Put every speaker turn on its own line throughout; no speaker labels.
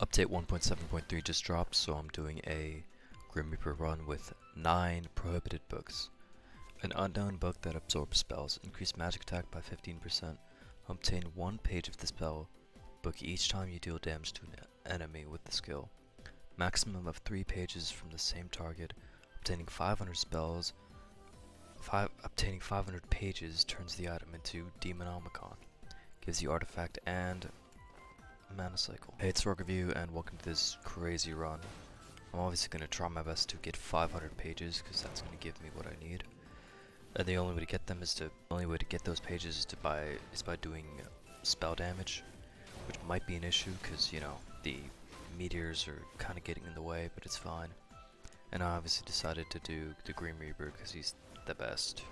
Update 1.7.3 just dropped, so I'm doing a Grim Reaper run with 9 prohibited books. An unknown book that absorbs spells. Increase magic attack by 15%. Obtain 1 page of the spell book each time you deal damage to an enemy with the skill. Maximum of 3 pages from the same target. Obtaining 500 spells. Obtaining 500 pages turns the item into Demonomicon. Gives you artifact and mana cycle. Hey, it's Rogue Review and welcome to this crazy run. I'm obviously going to try my best to get 500 pages because that's going to give me what I need. And the only way to get them those pages is by doing spell damage, which might be an issue because, you know, the meteors are kind of getting in the way, but it's fine. And I obviously decided to do the Grim Reaper because he's the best.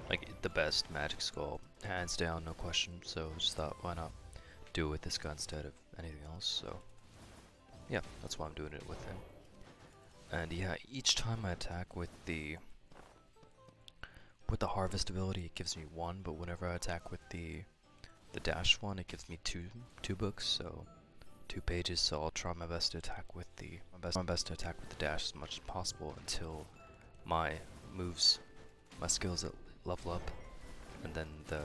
Like, the best magic skull. Hands down, no question. So just thought, why not do it with this guy instead of anything else? So yeah, that's why I'm doing it with him. And yeah, each time I attack with the harvest ability, it gives me 1, but whenever I attack with the dash one, it gives me two books, so 2 pages. So I'll try my best to attack with the dash as much as possible until my skills level up, and then the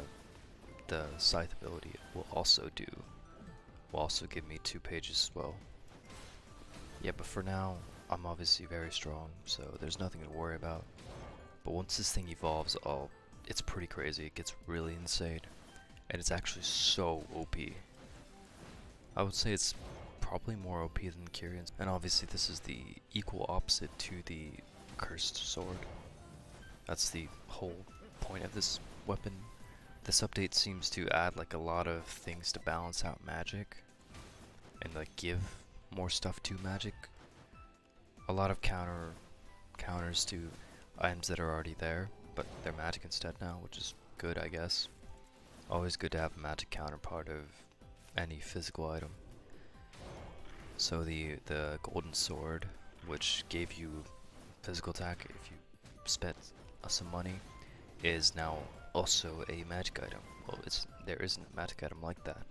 scythe ability will also give me 2 pages as well. Yeah, but for now, I'm obviously very strong, so there's nothing to worry about. But once this thing evolves, it's pretty crazy. It gets really insane, and it's actually so OP. I would say it's probably more OP than Kyrion's, and obviously this is the equal opposite to the cursed sword. That's the whole point of this weapon. This update seems to add like a lot of things to balance out magic and like give more stuff to magic. A lot of counters to items that are already there, but they're magic instead now, which is good, I guess. Always good to have a magic counterpart of any physical item. So the golden sword, which gave you physical attack if you spent some money, is now also a magic item. Well, there isn't a magic item like that.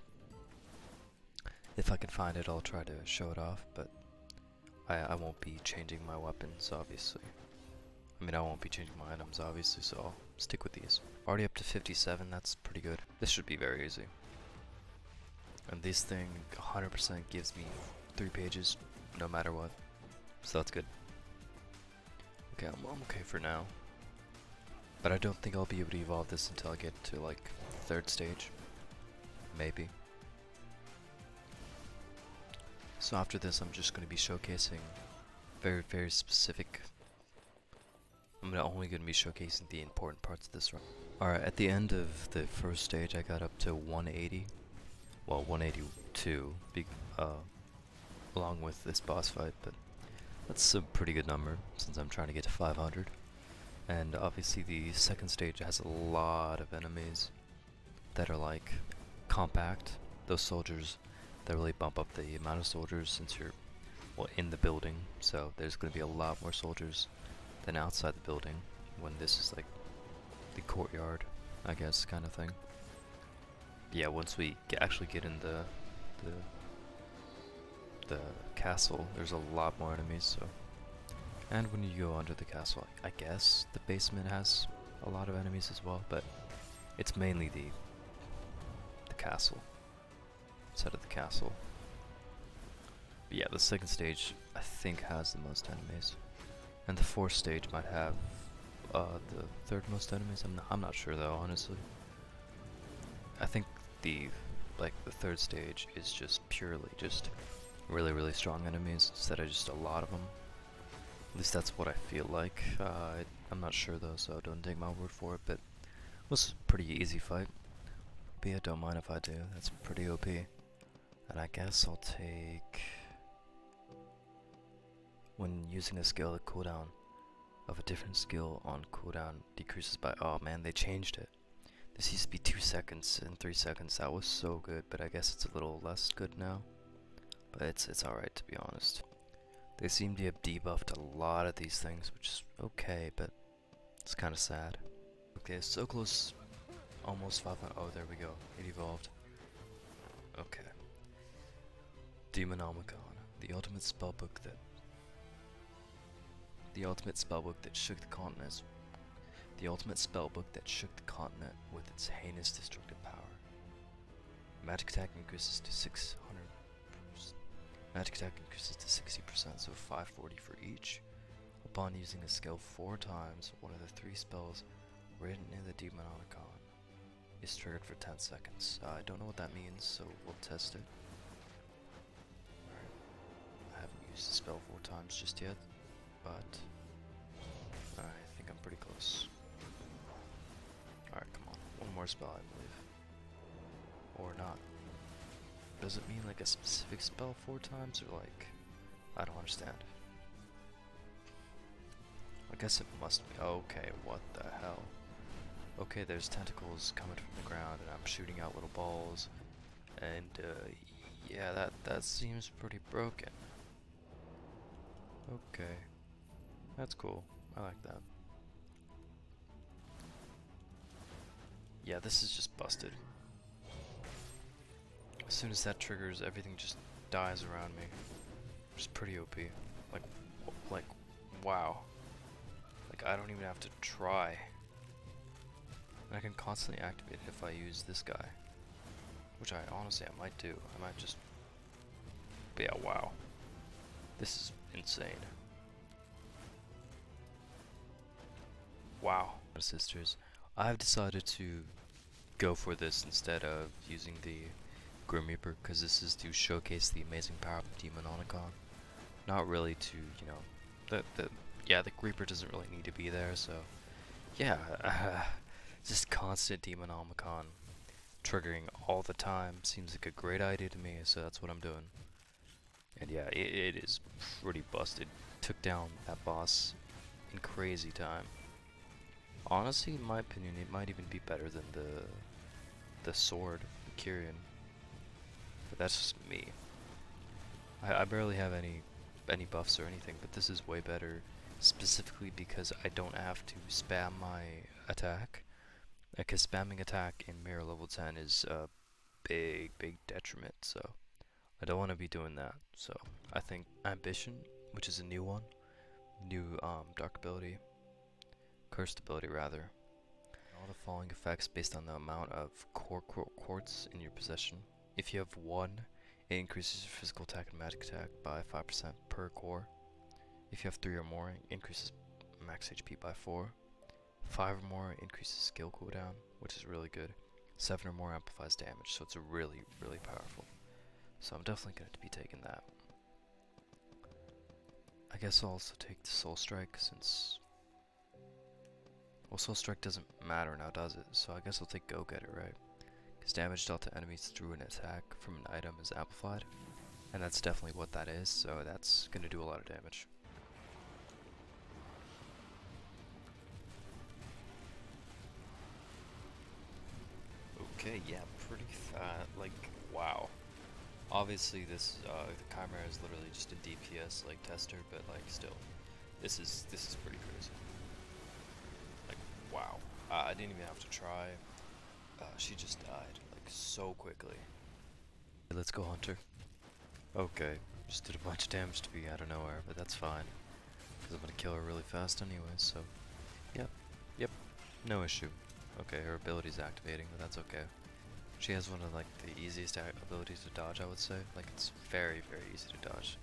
If I can find it, I'll try to show it off, but I won't be changing my weapons, obviously. I mean, I won't be changing my items, obviously, so I'll stick with these. Already up to 57, that's pretty good. This should be very easy. And this thing 100% gives me 3 pages, no matter what. So that's good. Okay, I'm okay for now. But I don't think I'll be able to evolve this until I get to, like, 3rd stage. Maybe. So after this, I'm just going to be showcasing very, very specific. I'm only going to be showcasing the important parts of this run. Alright, at the end of the 1st stage, I got up to 180. Well, 182, along with this boss fight, but that's a pretty good number since I'm trying to get to 500. And obviously the 2nd stage has a lot of enemies that are like compact. Those soldiers that really bump up the amount of soldiers since you're in the building. So there's going to be a lot more soldiers than outside the building when this is like the courtyard, I guess, kind of thing. Yeah, once we actually get in the castle, there's a lot more enemies. So, and when you go under the castle, I guess the basement has a lot of enemies as well, but it's mainly the castle. Instead of the castle. But yeah, the 2nd stage I think has the most enemies, and the 4th stage might have the 3rd most enemies. I'm not sure though, honestly. I think the 3rd stage is just purely really, really strong enemies instead of just a lot of them. At least that's what I feel like. I'm not sure though, so don't take my word for it, but it was a pretty easy fight. But yeah, don't mind if I do. That's pretty OP. And I guess I'll take... When using a skill, the cooldown of a different skill on cooldown decreases by... Oh man, they changed it. This used to be 2 seconds and 3 seconds. That was so good, but I guess it's a little less good now. But it's alright, to be honest. They seem to have debuffed a lot of these things, which is okay, but it's kind of sad. Okay, so close. Almost 500. Oh, there we go. It evolved. Okay. Demonomicon, the ultimate spellbook that shook the continent. The ultimate spellbook that shook the continent with its heinous destructive power. Magic attack increases to 600%. Magic attack increases to 60%, so 540 for each. Upon using a skill 4 times, one of the 3 spells written in the Demonomicon is triggered for 10 seconds. I don't know what that means, so we'll test it. Alright. I haven't used the spell 4 times just yet, but I think I'm pretty close. Alright, come on. One more spell, I believe. Or not. Does it mean like a specific spell 4 times, or like... I don't understand. I guess it must be. Okay, what the hell? Okay, there's tentacles coming from the ground, and I'm shooting out little balls. And, yeah, that seems pretty broken. Okay. That's cool. I like that. Yeah, this is just busted. As soon as that triggers, everything just dies around me. Which is pretty OP. Like, wow. Like, I don't even have to try. And I can constantly activate it if I use this guy. Which I honestly, I might do. I might just... But yeah, wow. This is insane. Wow. Sisters, I've decided to go for this instead of using the Grim Reaper, because this is to showcase the amazing power of the Demonomicon. Not really to, you know, the Reaper doesn't really need to be there, so yeah, just constant Demonomicon triggering all the time seems like a great idea to me, so that's what I'm doing. And yeah, it is pretty busted. Took down that boss in crazy time. Honestly, in my opinion, it might even be better than the sword, the Kyrian. But that's just me. I barely have any buffs or anything, but this is way better, specifically because I don't have to spam my attack. Because spamming attack in Mirror level 10 is a big detriment, so I don't want to be doing that. So I think Ambition, which is a new one, new dark ability, cursed ability rather. All the following effects based on the amount of core quartz in your possession. If you have 1, it increases your physical attack and magic attack by 5% per core. If you have 3 or more, it increases max HP by 4. 5 or more increases skill cooldown, which is really good. 7 or more amplifies damage, so it's really powerful. So I'm definitely going to be taking that. I guess I'll also take the Soul Strike, since... Well, Soul Strike doesn't matter now, does it? So I guess I'll take Go Getter, right? Because damage dealt to enemies through an attack from an item is amplified. And that's definitely what that is, so that's going to do a lot of damage. Okay, yeah, pretty fat, like, wow. Obviously this, the Chimera is literally just a DPS, like, tester, but, like, still, this is pretty crazy. Like, wow. I didn't even have to try. She just died, like, so quickly. Let's go, Hunter. Okay, just did a bunch of damage to me out of nowhere, but that's fine. Because I'm gonna kill her really fast anyway, so... Yep, no issue. Okay, her ability's activating, but that's okay. She has one of, like, the easiest abilities to dodge, I would say. Like, it's very easy to dodge.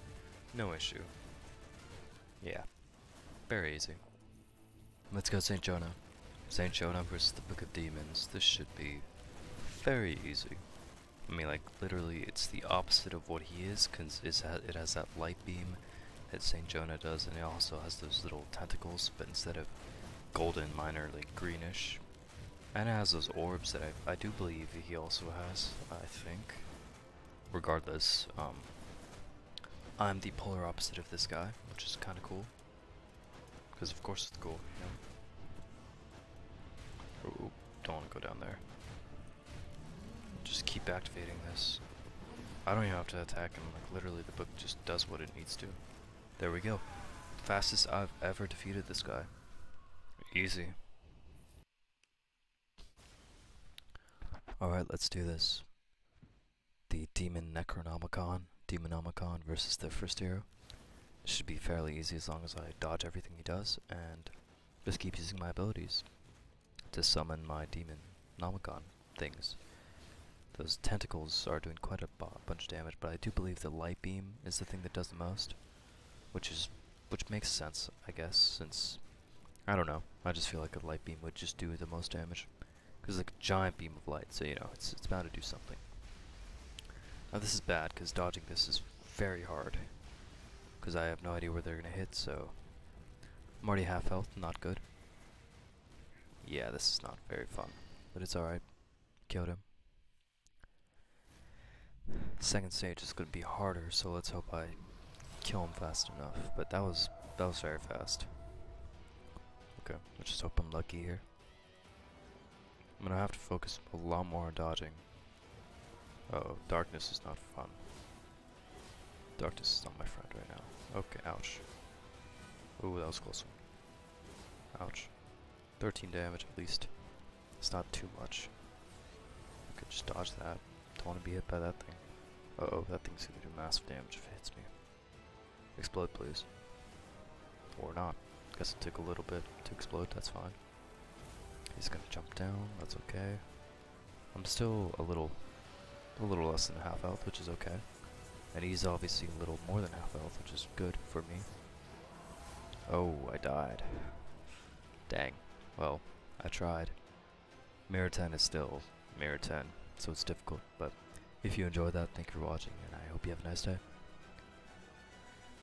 No issue. Yeah. Very easy. Let's go St. Jonah. St. Jonah versus the Book of Demons. This should be very easy. I mean, like, literally, it's the opposite of what he is, because it has that light beam that St. Jonah does, and it also has those little tentacles, but instead of golden, mine are, like, greenish. And it has those orbs that I do believe he also has, I think. Regardless, I'm the polar opposite of this guy, which is kind of cool. Because of course it's cool, you know? Ooh, don't want to go down there. Just keep activating this. I don't even have to attack him, like literally the book just does what it needs to. There we go. Fastest I've ever defeated this guy. Easy. Alright, let's do this. The Demon Necronomicon, Demonomicon versus the first hero. It should be fairly easy as long as I dodge everything he does and just keep using my abilities to summon my Demonomicon things. Those tentacles are doing quite a bunch of damage, but I do believe the light beam is the thing that does the most, which makes sense, I guess, since I don't know. I just feel like a light beam would just do the most damage, because it's like a giant beam of light, so you know it's bound to do something. Now this is bad because dodging this is very hard, because I have no idea where they're gonna hit. So I'm already half health, not good. Yeah, this is not very fun, but it's alright. Killed him. Second stage is going to be harder, so let's hope I kill him fast enough. But that was very fast. Okay, let's just hope I'm lucky here. I'm gonna have to focus a lot more on dodging. Uh-oh, darkness is not fun. Darkness is not my friend right now. Okay, ouch. Ooh, that was close one. Ouch. 13 damage at least. It's not too much. I could just dodge that. Don't want to be hit by that thing. Uh-oh, that thing's gonna do massive damage if it hits me. Explode, please. Or not. Guess it took a little bit to explode, that's fine. He's gonna jump down, that's okay. I'm still a little less than half health, which is okay. And he's obviously a little more than half health, which is good for me. Oh, I died. Dang. Well, I tried. Mirror 10 is still Mirror 10, so it's difficult, but if you enjoyed that, thank you for watching, and I hope you have a nice day.